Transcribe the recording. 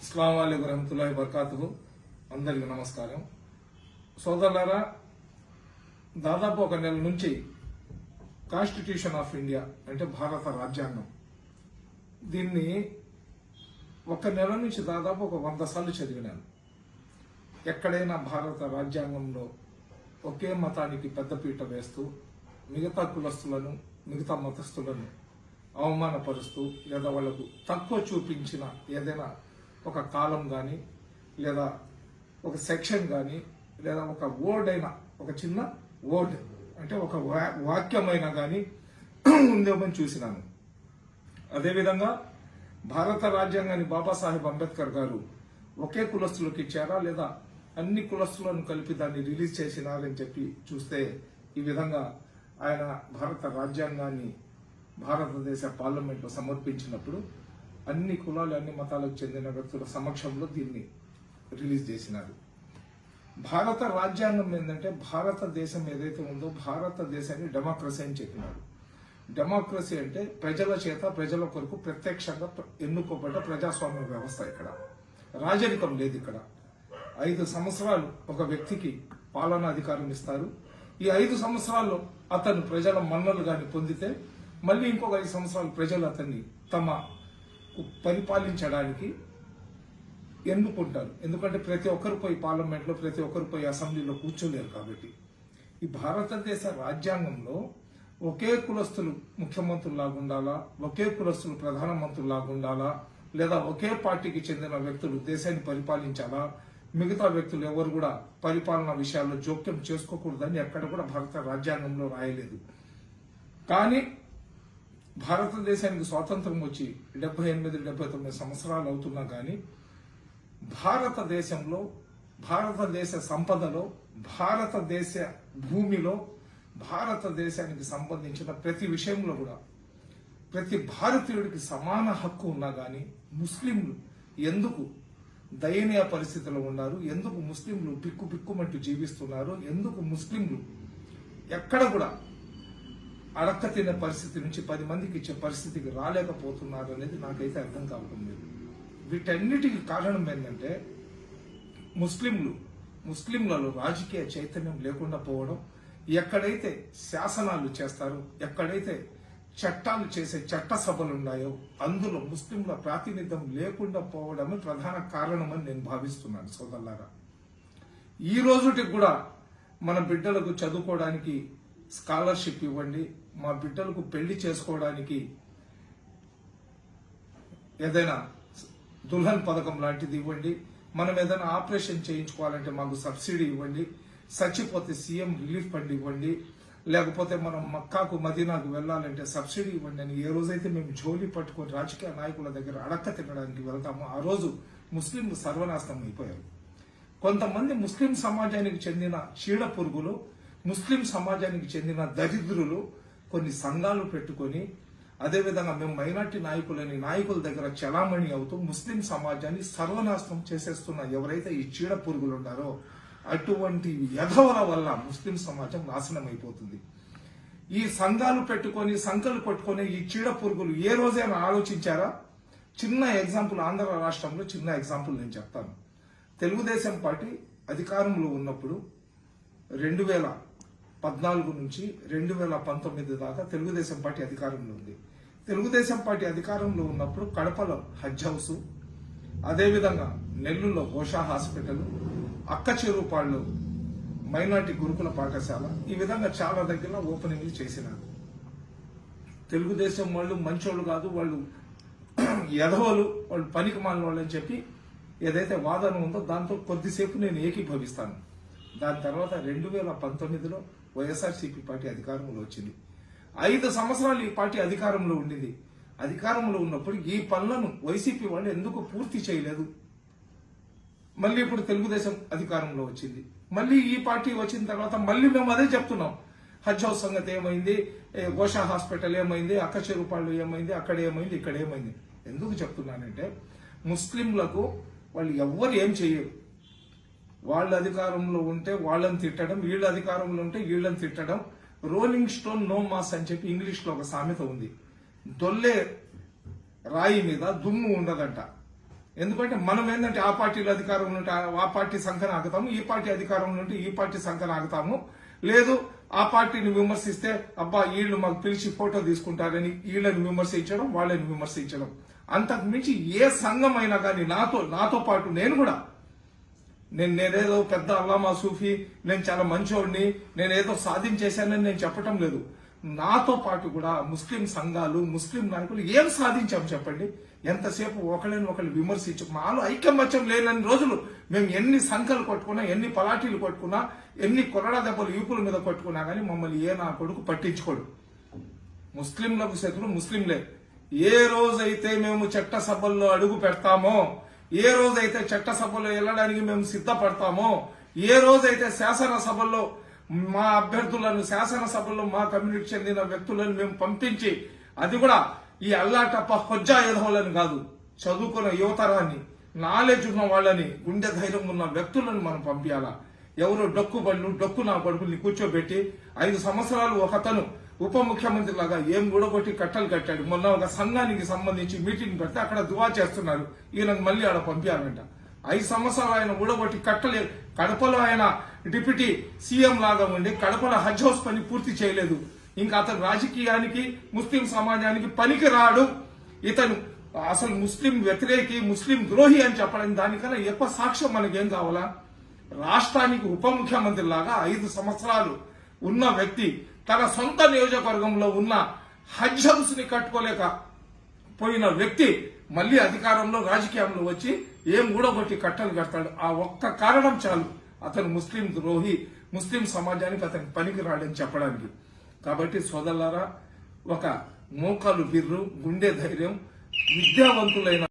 అస్సలాము అలైకుం వరహ్మతుల్లాహి వబరకాతుహు. అందరికీ నమస్కారం. సోదరులారా, దాదాపు ఒక నెల నుంచి కాన్స్టిట్యూషన్ ఆఫ్ ఇండియా అంటే భారత రాజ్యాంగం, దీన్ని ఒక నెల నుంచి దాదాపు ఒక 100 సార్లు చదివినాను. ఎక్కడైనా భారత రాజ్యాంగంలో ఒకే మతానికి పెద్దపీట వేస్తూ మిగతా కులస్తులను మిగతా మతస్థులను అవమానపరుస్తూ లేదా వాళ్లకు తక్కువ చూపించిన ఏదైనా ఒక కాలం కానీ లేదా ఒక సెక్షన్ కానీ లేదా ఒక వర్డ్ అయినా, ఒక చిన్న వర్డ్ అంటే ఒక వాక్యమైనా కానీ ఉందేమని చూసినాను. అదేవిధంగా భారత రాజ్యాంగాన్ని బాబాసాహెబ్ అంబేద్కర్ గారు ఒకే కులస్తులకు ఇచ్చారా లేదా అన్ని కులస్తులను కలిపి దాన్ని రిలీజ్ చేసినారని చెప్పి చూస్తే ఈ విధంగా ఆయన భారత రాజ్యాంగాన్ని భారతదేశ పార్లమెంట్లో సమర్పించినప్పుడు అన్ని కులాలు అన్ని మతాలకు చెందిన వ్యక్తుల సమక్షంలో దీన్ని రిలీజ్ చేసినారు. భారత రాజ్యాంగం ఏంటంటే భారతదేశం ఏదైతే ఉందో భారతదేశాన్ని డెమోక్రసీ అని చెప్పినారు. డెమోక్రసీ అంటే ప్రజల చేత ప్రజల కొరకు ప్రత్యక్షంగా ఎన్నుకోబడ్డ ప్రజాస్వామ్య వ్యవస్థ. ఇక్కడ రాజరికం లేదు. ఇక్కడ 5 సంవత్సరాలు ఒక వ్యక్తికి పాలనా అధికారం ఇస్తారు. ఈ 5 సంవత్సరాల్లో అతను ప్రజల మన్నలు గాని పొందితే మళ్ళీ ఇంకొక 5 సంవత్సరాలు ప్రజలు అతన్ని తమ పరిపాలించడానికి ఎన్నుకుంటారు. ఎందుకంటే ప్రతి ఒక్కరు పోయి పార్లమెంట్లో, ప్రతి ఒక్కరు పోయి అసెంబ్లీలో కూర్చోలేరు. కాబట్టి ఈ భారతదేశ రాజ్యాంగంలో ఒకే కులస్తులు ముఖ్యమంత్రులాగా ఉండాలా, ఒకే కులస్తులు ప్రధానమంత్రులాగా ఉండాలా, లేదా ఒకే పార్టీకి చెందిన వ్యక్తులు దేశాన్ని పరిపాలించాలా, మిగతా వ్యక్తులు ఎవరు కూడా పరిపాలన విషయాల్లో జోక్యం చేసుకోకూడదని ఎక్కడ కూడా భారత రాజ్యాంగంలో రాయలేదు. కానీ భారతదేశానికి స్వాతంత్రం వచ్చి 78-79 సంవత్సరాలు అవుతున్నా కానీ భారతదేశంలో, భారతదేశ సంపదలో, భారతదేశ భూమిలో, భారతదేశానికి సంబంధించిన ప్రతి విషయంలో కూడా ప్రతి భారతీయుడికి సమాన హక్కు ఉన్నా కానీ ముస్లింలు ఎందుకు దయనీయ పరిస్థితిలో ఉన్నారు, ఎందుకు ముస్లింలు పిక్కుమంటూ జీవిస్తున్నారు, ఎందుకు ముస్లింలు ఎక్కడ కూడా అడక్క తినే పరిస్థితి నుంచి 10 మందికి ఇచ్చే పరిస్థితికి రాలేకపోతున్నారు అనేది నాకైతే అర్థం కావడం లేదు. వీటన్నిటికీ కారణం ఏంటంటే ముస్లింలలో రాజకీయ చైతన్యం లేకుండా పోవడం, ఎక్కడైతే శాసనాలు చేస్తారో, ఎక్కడైతే చట్టాలు చేసే చట్ట సభలు ఉన్నాయో అందులో ముస్లింల ప్రాతినిధ్యం లేకుండా పోవడమే ప్రధాన కారణమని నేను భావిస్తున్నాను. సోదరులారా, ఈ రోజుకి కూడా మన బిడ్డలకు చదువుకోవడానికి స్కాలర్షిప్ ఇవ్వండి, మా బిడ్డలకు పెళ్లి చేసుకోవడానికి ఏదైనా దుల్హన్ పథకం లాంటిది ఇవ్వండి, మనం ఏదైనా ఆపరేషన్ చేయించుకోవాలంటే మాకు సబ్సిడీ ఇవ్వండి, చచ్చిపోతే సీఎం రిలీఫ్ ఫండ్ ఇవ్వండి, లేకపోతే మనం మక్కాకు మదీనాకు వెళ్లాలంటే సబ్సిడీ ఇవ్వండి అని ఏ రోజైతే మేము జోలి పట్టుకొని రాజకీయ నాయకుల దగ్గర అడక్క తినడానికి వెళ్తామో ఆ రోజు ముస్లింలు సర్వనాశనం అయిపోయారు. కొంతమంది ముస్లిం సమాజానికి చెందిన చీడ పురుగులు, ముస్లిం సమాజానికి చెందిన దరిద్రులు కొన్ని సంఘాలు పెట్టుకొని అదేవిధంగా మేము మైనార్టీ నాయకులని నాయకుల దగ్గర చలామణి అవుతూ ముస్లిం సమాజాన్ని సర్వనాశనం చేసేస్తున్న ఎవరైతే ఈ చీడ పురుగులు ఉన్నారో అటువంటి యధవల వల్ల ముస్లిం సమాజం నాశనం అయిపోతుంది. ఈ సంఘాలు పెట్టుకొని సంఖ్యలు పట్టుకొని ఈ చీడ పురుగులు ఏ రోజైనా ఆలోచించారా? చిన్న ఎగ్జాంపుల్, ఆంధ్ర రాష్ట్రంలో చిన్న ఎగ్జాంపుల్ నేను చెప్తాను. తెలుగుదేశం పార్టీ అధికారంలో ఉన్నప్పుడు 2014 నుంచి 2019 దాకా తెలుగుదేశం పార్టీ అధికారంలో ఉంది. తెలుగుదేశం పార్టీ అధికారంలో ఉన్నప్పుడు కడపలో హజ్ హౌస్, అదేవిధంగా నెల్లూరులో గోషా హాస్పిటల్, అక్కచెరుపాడులో మైనార్టీ గురుకుల పాఠశాల, ఈ విధంగా చాలా దగ్గర ఓపెనింగ్లు చేసినారు. తెలుగుదేశం వాళ్ళు మంచోళ్ళు కాదు, వాళ్ళు ఎదవలు, వాళ్ళు పనికి మాలిన వాళ్ళు అని చెప్పి ఏదైతే వాదన ఉందో దాంతో కొద్దిసేపు నేను ఏకీభవిస్తాను. దాని తర్వాత 2019లో వైఎస్ఆర్సీపీ పార్టీ అధికారంలో వచ్చింది. 5 సంవత్సరాలు ఈ పార్టీ అధికారంలో ఉండింది. అధికారంలో ఉన్నప్పుడు ఈ పనులను వైసీపీ వాళ్ళు ఎందుకు పూర్తి చేయలేదు? మళ్ళీ ఇప్పుడు తెలుగుదేశం అధికారంలో వచ్చింది. మళ్ళీ ఈ పార్టీ వచ్చిన తర్వాత మళ్ళీ మేము అదే చెప్తున్నాం. హజ్ హౌస్ సంగతి ఏమైంది, గోషా హాస్పిటల్ ఏమైంది, అక్కచెరుపాళ్ళు ఏమైంది, అక్కడ ఏమైంది, ఇక్కడ ఏమైంది? ఎందుకు చెప్తున్నానంటే ముస్లింలకు వాళ్ళు ఎవ్వరు ఏం చేయరు. వాళ్ళ అధికారంలో ఉంటే వాళ్ళని తిట్టడం, వీళ్ళ అధికారంలో ఉంటే వీళ్ళని తిట్టడం. రోలింగ్ స్టోన్ నో మాస్ అని చెప్పి ఇంగ్లీష్ లో ఒక సామెత ఉంది. దొల్లే రాయి మీద దుమ్ము ఉండదంట. ఎందుకంటే మనం ఏంటంటే ఆ పార్టీలో అధికారంలో ఉంటే ఆ పార్టీ సంఖ్యను ఆగుతాము, ఈ పార్టీ అధికారంలో ఉంటే ఈ పార్టీ సంఖ్యను ఆగుతాము. లేదు ఆ పార్టీని విమర్శిస్తే అబ్బా వీళ్ళు మాకు పిలిచి ఫోటో తీసుకుంటారని వీళ్ళని విమర్శించడం, వాళ్ళని విమర్శించడం. అంతకు మించి ఏ సంఘం అయినా కానీ నాతో పాటు నేనేదో పెద్ద అల్లామా సూఫీ, నేను చాలా మంచోడిని, నేనేదో సాధించేశానని నేను చెప్పటం లేదు. నాతో పాటు కూడా ముస్లిం సంఘాలు, ముస్లిం నాయకులు ఏం సాధించాం చెప్పండి? ఎంతసేపు ఒకళ్ళని ఒకళ్ళు విమర్శించు, మాలో ఐకమత్యం లేనన్ని రోజులు మేము ఎన్ని సంఖ్యలు కొట్టుకున్నా, ఎన్ని పలాటీలు కొట్టుకున్నా, ఎన్ని కొరడా దెబ్బలు యూపుల మీద కొట్టుకున్నా కానీ మమ్మల్ని నా కొడుకు పట్టించుకోడు. ముస్లింలకు శత్రులు ముస్లింలే. ఏ రోజైతే మేము చట్టసభల్లో అడుగు పెడతామో, ఏ రోజైతే చట్టసభలో వెళ్ళడానికి మేము సిద్ధపడతామో, ఏ రోజైతే శాసనసభల్లో మా అభ్యర్థులను, శాసనసభల్లో మా కమ్యూనిటీ చెందిన వ్యక్తులను మేము పంపించి, అది కూడా ఈ అల్లాటప్ప హొజ్జా ఎదవలని కాదు, చదువుకున్న యువతరాన్ని, నాలెడ్జ్ ఉన్న వాళ్ళని, గుండె ధైర్యం ఉన్న వ్యక్తులను మనం పంపించాలా. ఎవరు డొక్కు నా కొడుకుల్ని కూర్చోబెట్టి 5 సంవత్సరాలు ఒకతను ఉప ముఖ్యమంత్రి లాగా ఏం కూడగొట్టి కట్టలు కట్టాడు. మొన్న ఒక సంఘానికి సంబంధించి మీటింగ్ పెడితే అక్కడ దువా చేస్తున్నారు, ఈయనకు మళ్ళీ ఆడ పంపించాలంట. 5 సంవత్సరాలు ఆయన కూడగొట్టి కట్టలేదు. కడపలో ఆయన డిప్యూటీ సీఎం లాగా ఉండి కడపలో హజ్ హౌస్ పని పూర్తి చేయలేదు. ఇంకా అతను రాజకీయానికి, ముస్లిం సమాజానికి పనికి రాడు, ఇతను అసలు ముస్లిం వ్యతిరేకి, ముస్లిం ద్రోహి అని చెప్పడం దానికన్నా ఎక్కువ సాక్ష్యం మనకేం కావాలా? రాష్ట్రానికి ఉప ముఖ్యమంత్రి లాగా 5 సంవత్సరాలు ఉన్న వ్యక్తి తన సొంత నియోజకవర్గంలో ఉన్న హజ్ హౌస్ ని కట్టుకోలేక పోయిన వ్యక్తి మళ్ళీ అధికారంలో, రాజకీయంలో వచ్చి ఏం కూడగొట్టి కట్టలు కడతాడు. ఆ ఒక్క కారణం చాలు అతను ముస్లిం ద్రోహి, ముస్లిం సమాజానికి అతను పనికి రాడని చెప్పడానికి. కాబట్టి సోదరులారా, ఒక మోకాలు బిర్రు, గుండె ధైర్యం, విద్యావంతులైన